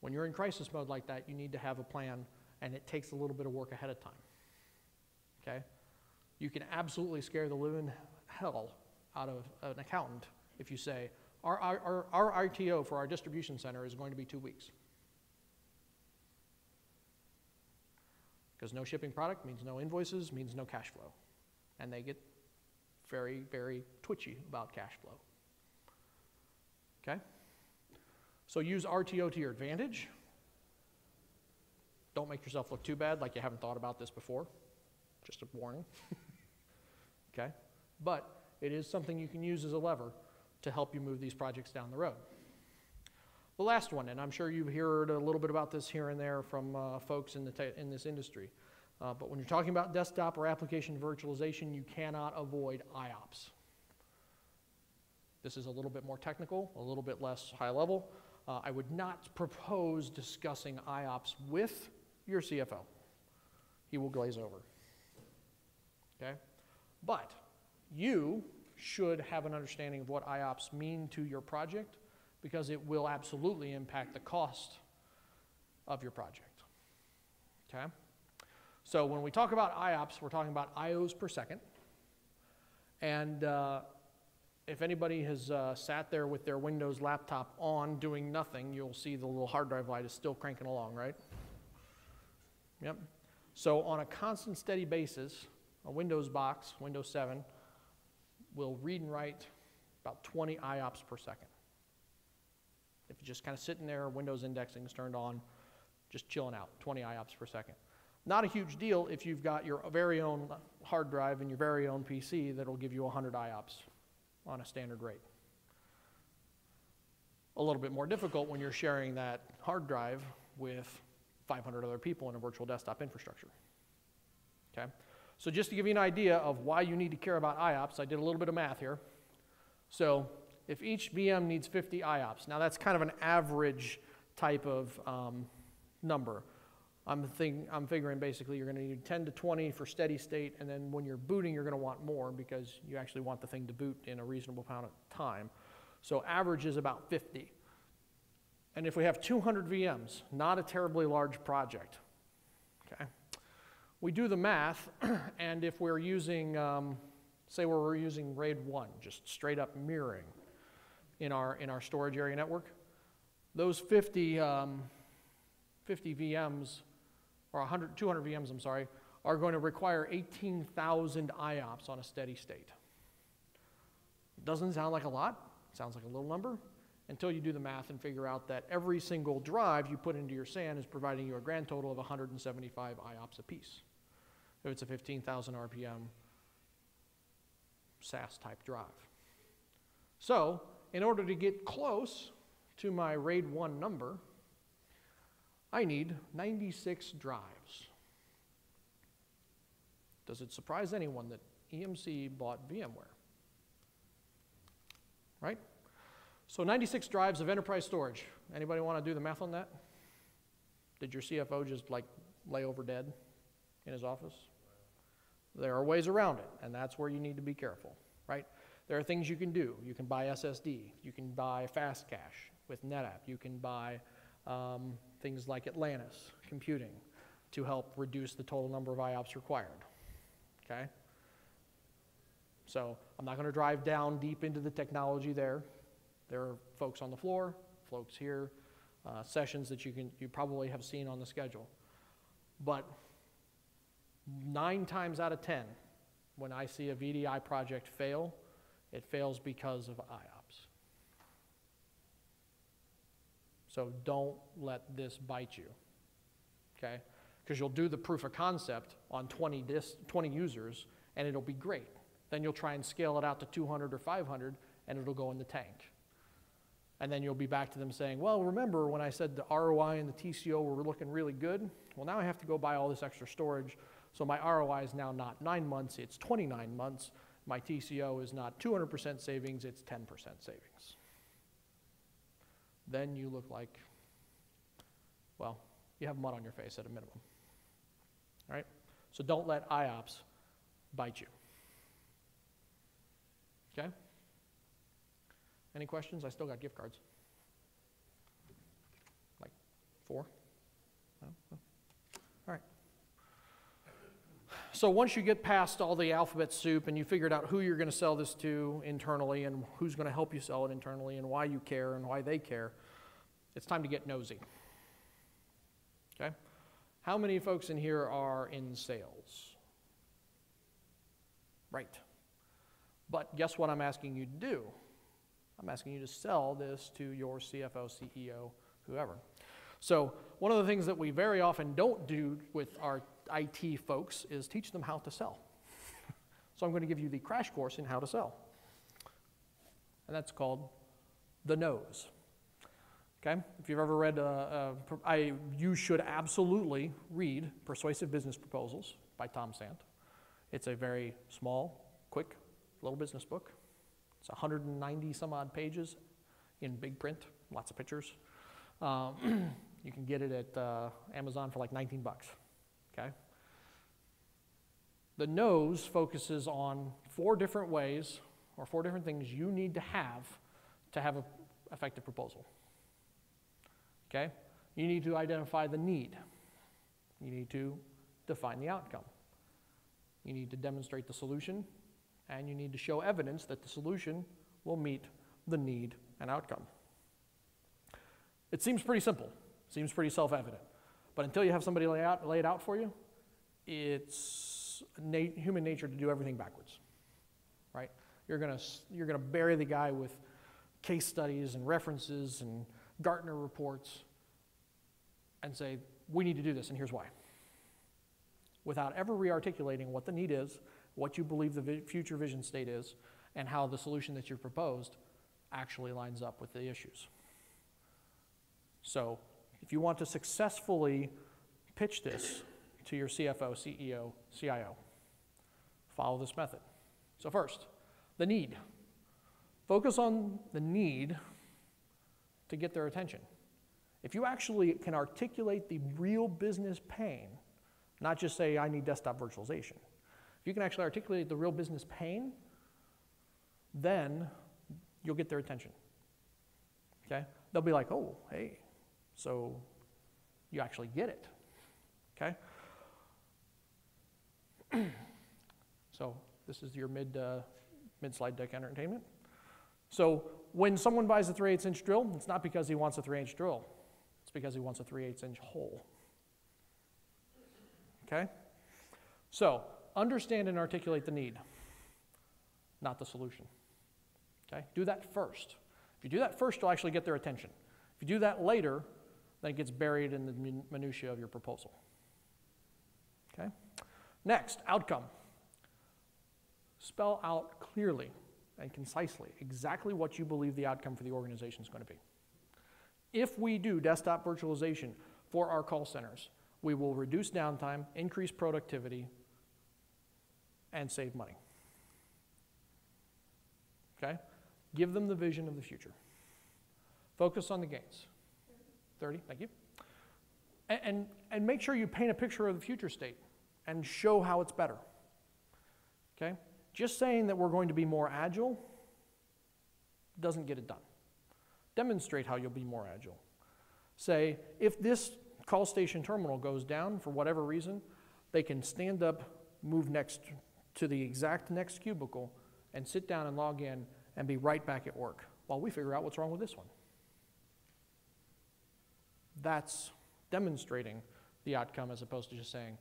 When you're in crisis mode like that, you need to have a plan, and it takes a little bit of work ahead of time. Okay? You can absolutely scare the living hell out of an accountant if you say, our RTO for our distribution center is going to be 2 weeks. Because no shipping product means no invoices, means no cash flow. And they get very, very twitchy about cash flow. Okay? So use RTO to your advantage. Don't make yourself look too bad like you haven't thought about this before. Just a warning. Okay? But it is something you can use as a lever to help you move these projects down the road. The last one, and I'm sure you've heard a little bit about this here and there from folks in this industry, but when you're talking about desktop or application virtualization, you cannot avoid IOPS. This is a little bit more technical, a little bit less high level. I would not propose discussing IOPS with your CFO. He will glaze over. Okay? But you should have an understanding of what IOPS mean to your project, because it will absolutely impact the cost of your project. Okay? So when we talk about IOPS, we're talking about IOs per second. And if anybody has sat there with their Windows laptop on doing nothing, you'll see the little hard drive light is still cranking along, right? Yep. So on a constant, steady basis, a Windows box, Windows 7, will read and write about 20 IOPS per second. If you're just kind of sitting there, Windows indexing is turned on, just chilling out, 20 IOPS per second. Not a huge deal if you've got your very own hard drive and your very own PC that'll give you 100 IOPS on a standard rate. A little bit more difficult when you're sharing that hard drive with 500 other people in a virtual desktop infrastructure. Okay? So just to give you an idea of why you need to care about IOPS, I did a little bit of math here. So if each VM needs 50 IOPS, now that's kind of an average type of number. I'm figuring basically you're going to need 10 to 20 for steady state, and then when you're booting, you're going to want more because you actually want the thing to boot in a reasonable amount of time. So average is about 50. And if we have 200 VMs, not a terribly large project, okay? We do the math, and if we're using, say we're using RAID 1, just straight up mirroring in our storage area network, those 50 VMs, or 200 VMs, I'm sorry, are going to require 18,000 IOPS on a steady state. Doesn't sound like a lot, sounds like a little number, until you do the math and figure out that every single drive you put into your SAN is providing you a grand total of 175 IOPS apiece. If it's a 15,000 RPM SAS type drive. So, in order to get close to my RAID 1 number, I need 96 drives. Does it surprise anyone that EMC bought VMware? Right? So 96 drives of enterprise storage. Anybody want to do the math on that? Did your CFO just like lay over dead in his office? There are ways around it, and that's where you need to be careful, right? There are things you can do. You can buy SSD. You can buy fast cache with NetApp. You can buy things like Atlantis computing to help reduce the total number of IOPS required, okay? So I'm not going to drive down deep into the technology there. There are folks on the floor, folks here, sessions that you probably have seen on the schedule. But 9 times out of 10, when I see a VDI project fail, it fails because of IOPS. So don't let this bite you, okay? Because you'll do the proof of concept on 20 users, and it'll be great. Then you'll try and scale it out to 200 or 500, and it'll go in the tank. And then you'll be back to them saying, well, remember when I said the ROI and the TCO were looking really good? Well, now I have to go buy all this extra storage, so my ROI is now not 9 months, it's 29 months. My TCO is not 200% savings, it's 10% savings. Then you look like, well, you have mud on your face at a minimum. All right? So don't let IOPS bite you. Okay? Any questions? I still got gift cards. Like 4? No? All right. So once you get past all the alphabet soup and you figured out who you're going to sell this to internally and who's going to help you sell it internally and why you care and why they care, it's time to get nosy. Okay? How many folks in here are in sales? Right. But guess what I'm asking you to do? I'm asking you to sell this to your CFO, CEO, whoever. So one of the things that we very often don't do with our IT folks is teach them how to sell. So I'm going to give you the crash course in how to sell. And that's called the nose. Okay? If you've ever read, you should absolutely read Persuasive Business Proposals by Tom Sant. It's a very small, quick, little business book. It's 190 some odd pages in big print, lots of pictures. You can get it at Amazon for like 19 bucks, okay? The nose focuses on 4 different ways or 4 different things you need to have an effective proposal, okay? You need to identify the need. You need to define the outcome. You need to demonstrate the solution, and you need to show evidence that the solution will meet the need and outcome. It seems pretty simple. Seems pretty self-evident. But until you have somebody lay it out for you, it's human nature to do everything backwards, right? You're gonna bury the guy with case studies and references and Gartner reports and say, we need to do this, and here's why. Without ever re-articulating what the need is, what you believe the future vision state is, and how the solution that you've proposed actually lines up with the issues. So if you want to successfully pitch this to your CFO, CEO, CIO, follow this method. So first, the need. Focus on the need to get their attention. If you actually can articulate the real business pain, not just say, I need desktop virtualization. If you can actually articulate the real business pain, then you'll get their attention, okay? They'll be like, oh, hey, so you actually get it, okay? So this is your mid-slide deck entertainment. So when someone buys a 3/8" drill, it's not because he wants a 3/8 drill. It's because he wants a 3/8" hole, okay? So understand and articulate the need, not the solution, okay? Do that first. If you do that first, you'll actually get their attention. If you do that later, then it gets buried in the minutiae of your proposal, okay? Next, outcome. Spell out clearly and concisely exactly what you believe the outcome for the organization is going to be. If we do desktop virtualization for our call centers, we will reduce downtime, increase productivity, and save money. Okay? Give them the vision of the future. Focus on the gains. 30, thank you. And make sure you paint a picture of the future state and show how it's better. Okay? Just saying that we're going to be more agile doesn't get it done. Demonstrate how you'll be more agile. Say, if this call station terminal goes down for whatever reason, they can stand up, move next to the exact next cubicle, and sit down and log in and be right back at work while we figure out what's wrong with this one. That's demonstrating the outcome as opposed to just saying,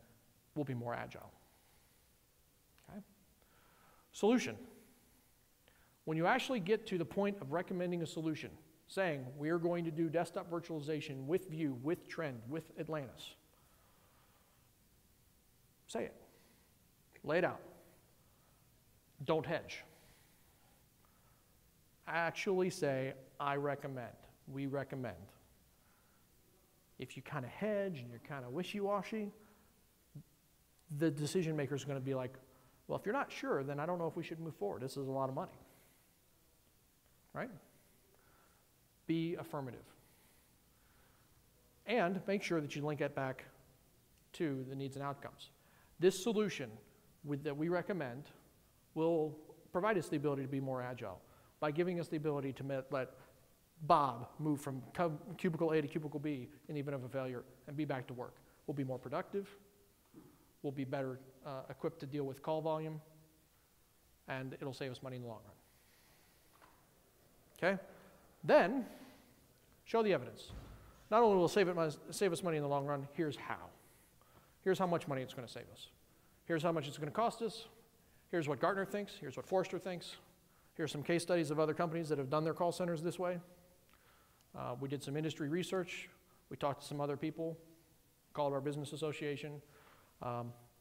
we'll be more agile. Okay? Solution. When you actually get to the point of recommending a solution, saying we're going to do desktop virtualization with Vue, with Trend, with Atlantis, say it. Lay it out. Don't hedge. Actually say, I recommend, we recommend. If you kind of hedge and you're kind of wishy-washy, the decision maker is going to be like, well, if you're not sure, then I don't know if we should move forward. This is a lot of money. Right? Be affirmative. And make sure that you link it back to the needs and outcomes. This solution that we recommend will provide us the ability to be more agile by giving us the ability to let Bob move from cubicle A to cubicle B in the event of a failure and be back to work. We'll be more productive. We'll be better equipped to deal with call volume, and it'll save us money in the long run. Okay? Then, show the evidence. Not only will it save us money in the long run, here's how. Here's how much money it's going to save us. Here's how much it's going to cost us. Here's what Gartner thinks. Here's what Forrester thinks. Here's some case studies of other companies that have done their call centers this way. We did some industry research. We talked to some other people, called our business association.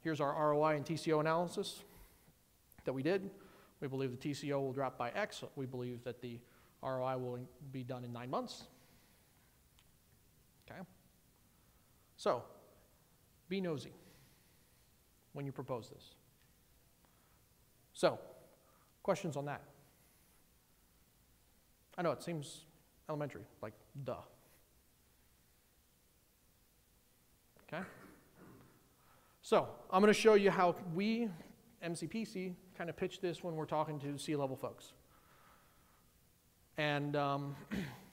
Here's our ROI and TCO analysis that we did. We believe the TCO will drop by X. We believe that the ROI will be done in 9 months. Okay? So, be nosy when you propose this. So, questions on that? I know it seems elementary, like duh. Okay? So, I'm going to show you how we, MCPC, kind of pitch this when we're talking to C-level folks. And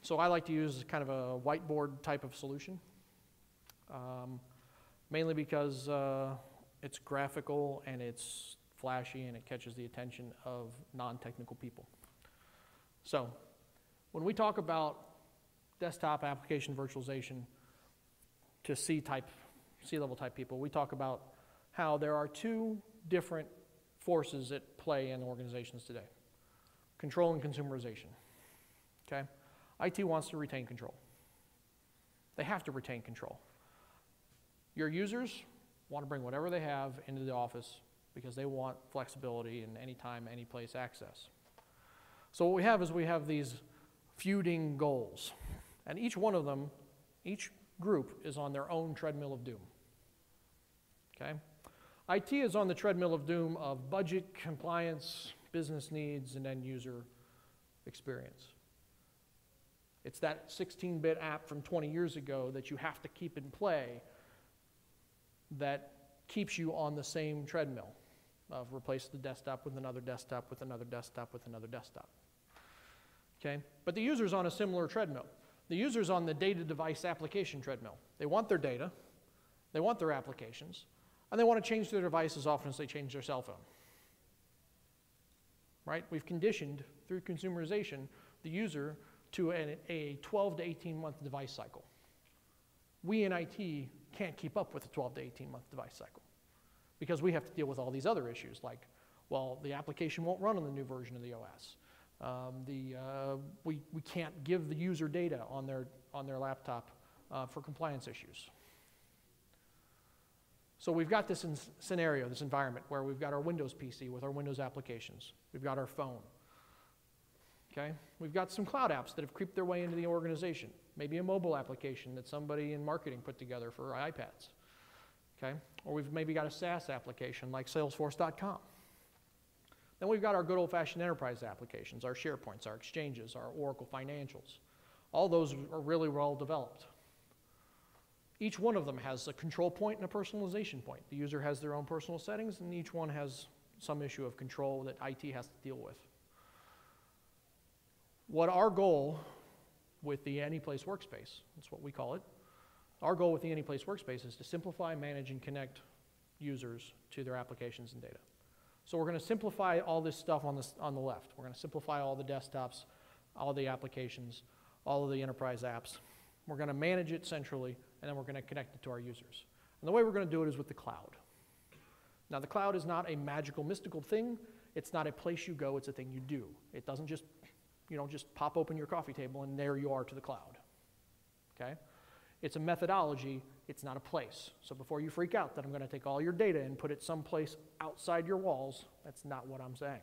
so I like to use kind of a whiteboard type of solution, mainly because it's graphical and it's flashy and it catches the attention of non-technical people. So when we talk about desktop application virtualization to C-level type people, we talk about how there are two different forces at play in organizations today: control and consumerization. Okay? IT wants to retain control. They have to retain control. Your users want to bring whatever they have into the office because they want flexibility and anytime, any place access. So what we have is we have these feuding goals. And each one of them, each group is on their own treadmill of doom. Okay? IT is on the treadmill of doom of budget, compliance, business needs, and end user experience. It's that 16-bit app from 20 years ago that you have to keep in play that keeps you on the same treadmill of replace the desktop with another desktop with another desktop with another desktop. Okay? But the user's on a similar treadmill. The user's on the data device application treadmill. They want their data, they want their applications, and they want to change their device as often as they change their cell phone. Right? We've conditioned, through consumerization, the user to a 12 to 18-month device cycle. We in IT can't keep up with a 12 to 18-month device cycle because we have to deal with all these other issues like, well, the application won't run on the new version of the OS. We can't give the user data on their laptop for compliance issues. So we've got this scenario, this environment, where we've got our Windows PC with our Windows applications. We've got our phone. Okay? We've got some cloud apps that have creeped their way into the organization. Maybe a mobile application that somebody in marketing put together for iPads. Okay? Or we've maybe got a SaaS application like Salesforce.com. Then we've got our good old-fashioned enterprise applications, our SharePoints, our Exchanges, our Oracle Financials. All those are really well developed. Each one of them has a control point and a personalization point. The user has their own personal settings, and each one has some issue of control that IT has to deal with. What our goal with the Anyplace workspace. That's what we call it. Our goal with the Anyplace workspace is to simplify, manage, and connect users to their applications and data. So we're going to simplify all this stuff on the left. We're going to simplify all the desktops, all the applications, all of the enterprise apps. We're going to manage it centrally, and then we're going to connect it to our users. And the way we're going to do it is with the cloud. Now, the cloud is not a magical, mystical thing. It's not a place you go. It's a thing you do. It doesn't just, you don't just pop open your coffee table and there you are to the cloud. Okay? It's a methodology. It's not a place. So before you freak out that I'm going to take all your data and put it someplace outside your walls, that's not what I'm saying.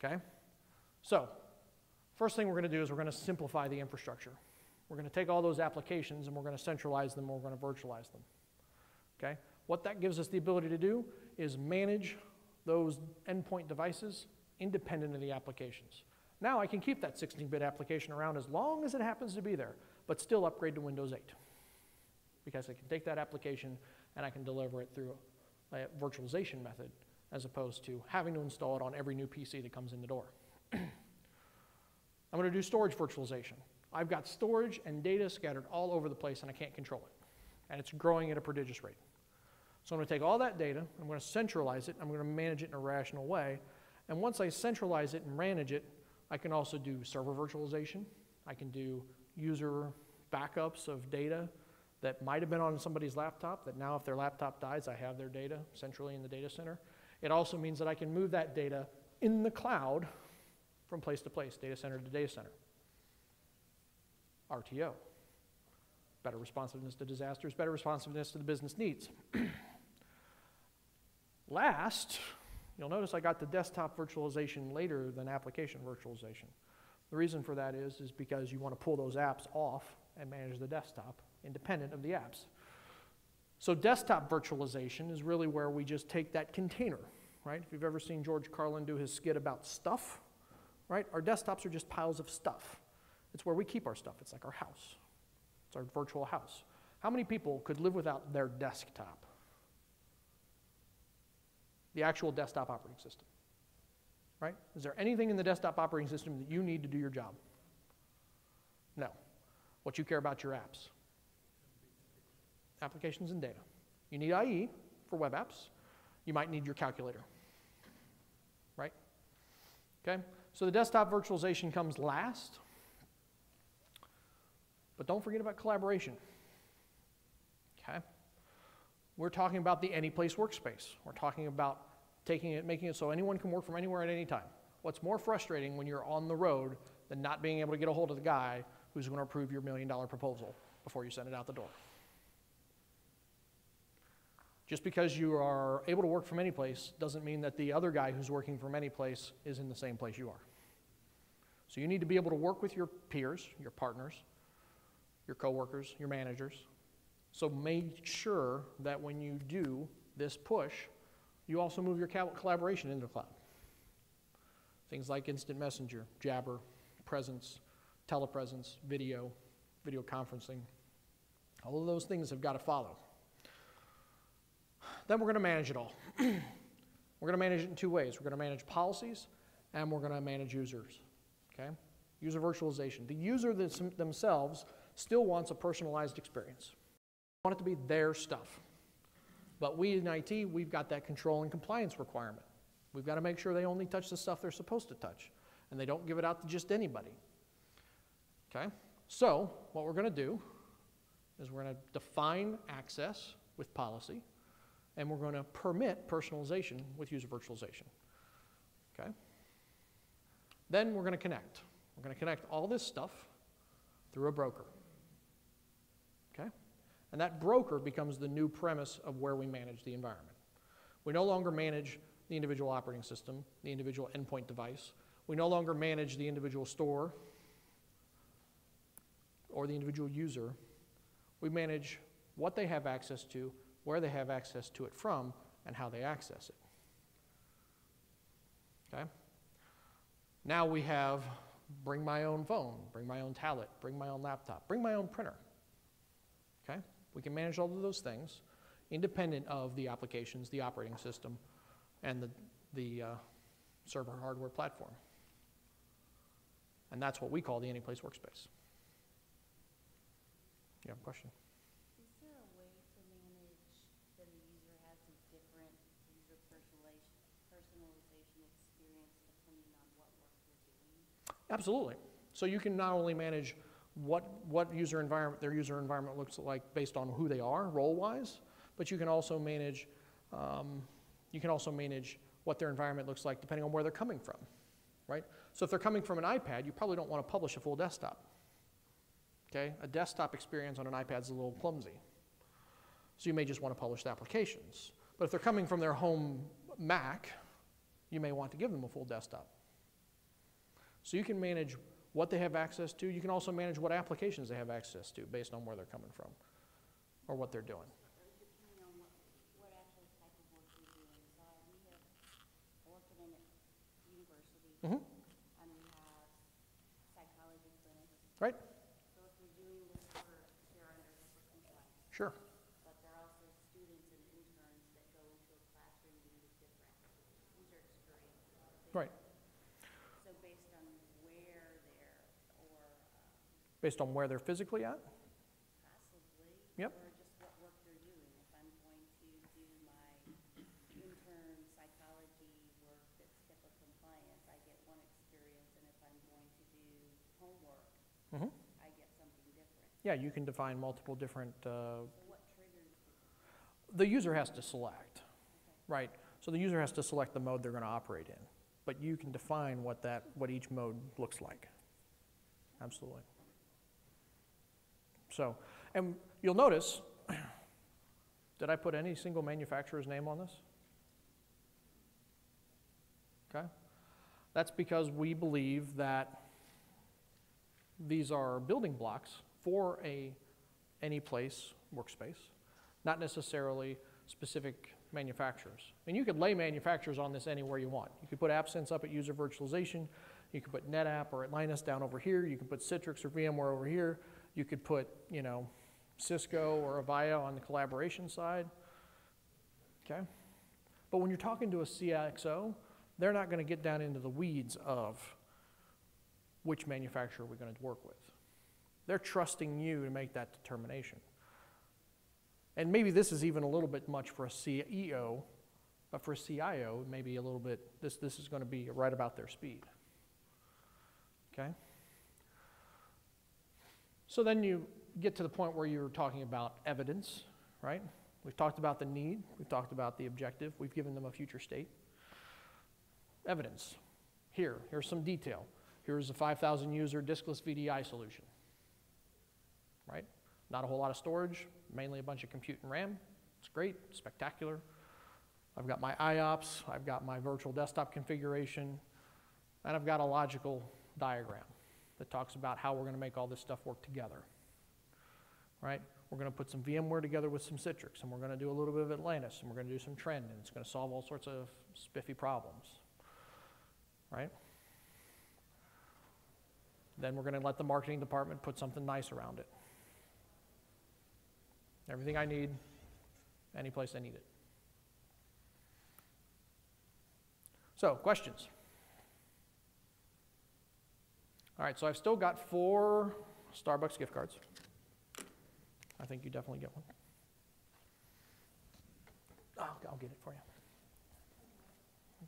Okay? So, first thing we're going to do is we're going to simplify the infrastructure. We're going to take all those applications and we're going to centralize them, or we're going to virtualize them. Okay? What that gives us the ability to do is manage those endpoint devices independent of the applications. Now I can keep that 16-bit application around as long as it happens to be there, but still upgrade to Windows 8. Because I can take that application and I can deliver it through a virtualization method as opposed to having to install it on every new PC that comes in the door. I'm going to do storage virtualization. I've got storage and data scattered all over the place and I can't control it. And it's growing at a prodigious rate. So I'm going to take all that data, I'm going to centralize it, I'm going to manage it in a rational way. And once I centralize it and manage it, I can also do server virtualization. I can do user backups of data that might have been on somebody's laptop, that now if their laptop dies, I have their data centrally in the data center. It also means that I can move that data in the cloud from place to place, data center to data center. RTO. Better responsiveness to disasters, better responsiveness to the business needs. Last, you'll notice I got the desktop virtualization later than application virtualization. The reason for that is because you want to pull those apps off and manage the desktop independent of the apps. So desktop virtualization is really where we just take that container, right? If you've ever seen George Carlin do his skit about stuff, right? Our desktops are just piles of stuff. It's where we keep our stuff. It's like our house. It's our virtual house. How many people could live without their desktop? The actual desktop operating system, right? Is there anything in the desktop operating system that you need to do your job? No. What you care about your apps. Applications and data. You need IE for web apps. You might need your calculator, right? Okay, so the desktop virtualization comes last, but don't forget about collaboration, okay? We're talking about the Anyplace workspace. We're talking about taking it, making it so anyone can work from anywhere at any time. What's more frustrating when you're on the road than not being able to get a hold of the guy who's going to approve your $1 million proposal before you send it out the door? Just because you are able to work from any place doesn't mean that the other guy who's working from any place is in the same place you are. So you need to be able to work with your peers, your partners, your coworkers, your managers. So make sure that when you do this push, you also move your collaboration into the cloud. Things like instant messenger, Jabber, presence, telepresence, video conferencing. All of those things have got to follow. Then we're going to manage it all. We're going to manage it in two ways. We're going to manage policies and we're going to manage users. Okay? User virtualization. The user themselves still wants a personalized experience. They want it to be their stuff. But we in IT, we've got that control and compliance requirement. We've got to make sure they only touch the stuff they're supposed to touch and they don't give it out to just anybody. Okay? So what we're going to do is we're going to define access with policy and we're going to permit personalization with user virtualization. Okay? Then we're going to connect. We're going to connect all this stuff through a broker. Okay? And that broker becomes the new premise of where we manage the environment. We no longer manage the individual operating system, the individual endpoint device. We no longer manage the individual store or the individual user. We manage what they have access to, where they have access to it from, and how they access it. Okay? Now we have bring my own phone, bring my own tablet, bring my own laptop, bring my own printer. Okay? We can manage all of those things independent of the applications, the operating system, and the server hardware platform. And that's what we call the Anyplace workspace. You have a question? Is there a way to manage that a user has a different user personalization experience depending on what work they're doing? Absolutely. So you can not only manage what user environment, their user environment looks like based on who they are role-wise, but you can also manage what their environment looks like depending on where they're coming from, right? So if they're coming from an iPad, you probably don't want to publish a full desktop. Okay? A desktop experience on an iPad is a little clumsy. So you may just want to publish the applications. But if they're coming from their home Mac, you may want to give them a full desktop. So you can manage what they have access to. You can also manage what applications they have access to based on where they're coming from or what they're doing. Depending on what actual type of work you're doing. So we have working in a university, and we have psychology clinics. Right? So if you're doing this work, they're under HIPAA compliance. Sure. But there are also students and interns that go into a classroom and use different user experiences. Right. So based on where they're, or Based on where they're physically at? possibly, Yep. or just what work they're doing. If I'm going to do my intern psychology work that's HIPAA compliance, I get one experience, and if I'm going to do homework, I get something different. Yeah, you can define multiple different, So what triggers the user has to select, right? So the user has to select the mode they're going to operate in. But you can define what each mode looks like. Absolutely. So, and you'll notice, did I put any single manufacturer's name on this? Okay. That's because we believe that these are building blocks for Anyplace workspace, not necessarily specific manufacturers. And you could lay manufacturers on this anywhere you want. You could put AppSense up at User Virtualization. You could put NetApp or Atlantis down over here. You could put Citrix or VMware over here. You could put, Cisco or Avaya on the collaboration side. Okay? But when you're talking to a CXO, they're not going to get down into the weeds of which manufacturer we're going to work with. They're trusting you to make that determination. And maybe this is even a little bit much for a CEO, but for a CIO, maybe a little bit, this is going to be right about their speed. Okay? So then you get to the point where you're talking about evidence, right? We've talked about the need, we've talked about the objective, we've given them a future state. Evidence. Here's some detail. Here's a 5,000 user diskless VDI solution, right? Not a whole lot of storage, mainly a bunch of compute and RAM. It's great, spectacular. I've got my IOPS, I've got my virtual desktop configuration, and I've got a logical diagram that talks about how we're going to make all this stuff work together, right? We're going to put some VMware together with some Citrix, and we're going to do a little bit of Atlantis, and we're going to do some Trend, and it's going to solve all sorts of spiffy problems, right? Then we're going to let the marketing department put something nice around it. Everything I need, any place I need it. So, questions? All right, so I've still got 4 Starbucks gift cards. I think you definitely get one. I'll get it for you.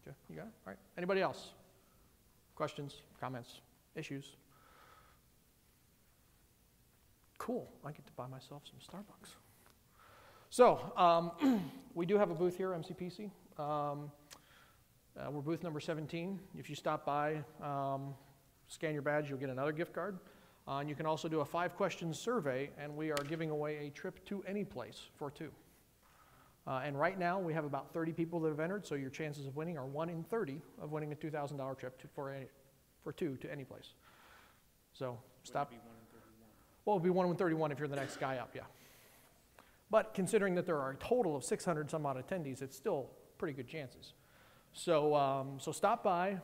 Okay, you got it? All right, anybody else? Questions, comments, issues? Cool, I get to buy myself some Starbucks. So, we do have a booth here, MCPC. We're booth number 17. If you stop by, scan your badge, you'll get another gift card. And you can also do a 5-question survey, and we are giving away a trip to Anyplace for 2. And right now, we have about 30 people that have entered, so your chances of winning are 1 in 30 of winning a $2,000 trip for 2 to Anyplace. So stop. Would it be 1 in 31? Well, it would be 1 in 31 if you're the next guy up, yeah. But considering that there are a total of 600 some odd attendees, it's still pretty good chances. So, so stop by.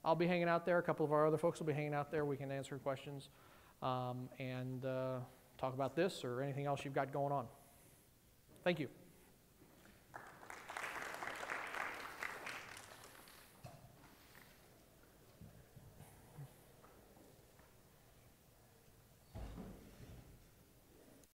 I'll be hanging out there. A couple of our other folks will be hanging out there. We can answer questions and talk about this or anything else you've got going on. Thank you.